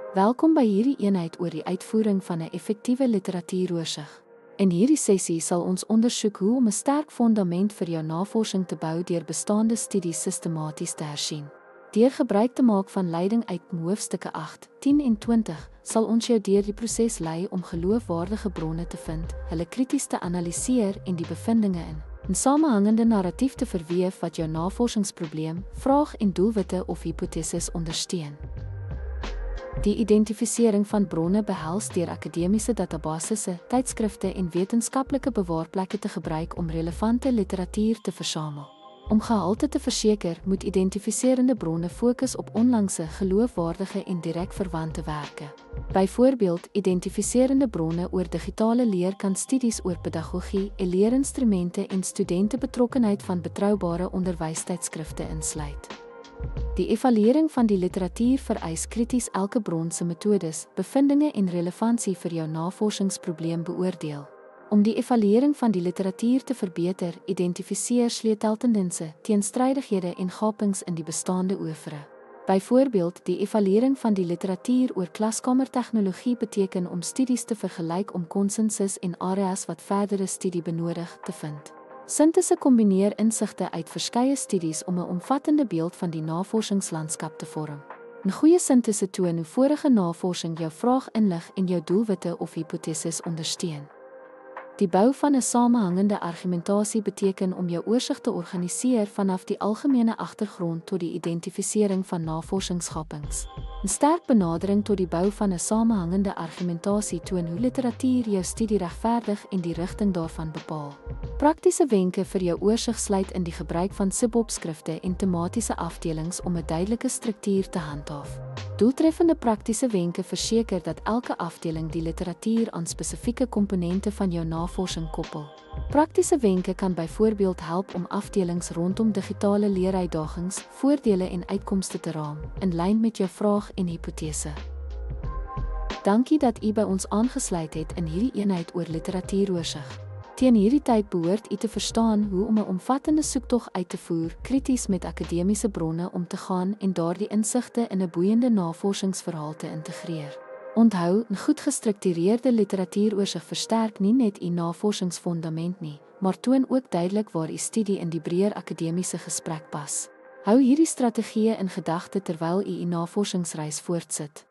Welkom by hierdie eenheid oor die uitvoering van 'n effektiewe literatuuroorsigh. In hierdie sessie sal ons ondersoek hoe om 'n sterk fondament vir jou navorsing te bou deur bestaande studies sistematies te hersien. Deur gebruik te maak van leiding uit hoofstukke 8, 10 en 20, sal ons jou deur die proses lei om geloofwaardige bronne te vind, hulle krities te analiseer en die bevindinge in 'n samehangende narratief te verweef wat jou navorsingsprobleem, vraag en doelwitte of hipoteses ondersteun. Die identifisering van bronne behels deur akademiese databasisse, tydskrifte en wetenskaplike bewaarplekke te gebruik om relevante literatuur te versamel. Om gehalte te verseker, moet identifiserende bronne fokus op onlangse, geloofwaardige en direk verwante werke. Byvoorbeeld, identifiserende bronne oor digitale leer kan studies oor pedagogie, leerinstrumente en studentebetrokkenheid van betroubare onderwystydskrifte insluit. Die evaluering van die literatuur vereis krities elke bron se metodes, bevindinge en relevantie vir jou navorsingsprobleem beoordeel. Om die evaluering van die literatuur te verbeter, identifiseer sleuteltendense, teenstrydighede en gapings in die bestaande oeuvre. Byvoorbeeld, die evaluering van die literatuur oor klaskamertegnologie beteken om studies te vergelyk om konsensus en areas wat verdere studie benodig te vind. Sintese kombineer insigte uit verskeie studies om 'n omvattende beeld van die navorsingslandskap te vorm. 'n Goeie sintese toon hoe vorige navorsing jou vraag inlig en jou doelwitte of hipoteses ondersteun. Die bou van 'n samehangende argumentasie beteken om jou oorsig te organiseer vanaf die algemene agtergrond tot die identifisering van navorsingsgapings. 'n Sterk benadering tot die bou van 'n samehangende argumentasie toon hoe literatuur jou studie regverdig en die rigting daarvan bepaal. Praktiese wenke vir jou oorsig sluit in die gebruik van subopskrifte en tematiese afdelings om 'n duidelike struktuur te handhaaf. Doeltreffende praktiese wenke verseker dat elke afdeling die literatuur aan spesifieke komponente van jou navorsing koppel. Praktiese wenke kan byvoorbeeld help om afdelings rondom digitale leeruitdagings, voordele en uitkomste te raam, in lyn met jou vraag en hipotese. Dankie dat u by ons aangesluit het in hierdie eenheid oor literatuuroorsigh. Teen hierdie tyd behoort u te verstaan hoe om 'n omvattende soektog uit te voer, krities met akademiese bronne om te gaan en daardie insigte in 'n boeiende navorsingsverhaal te integreer. Onthou, 'n goed gestruktureerde literatuuroorsigh versterk nie net u navorsingsfondament nie, maar toon ook duidelik waar u studie in die breër akademiese gesprek pas. Hou hierdie strategieë in gedagte terwyl u navorsingsreis voortsit.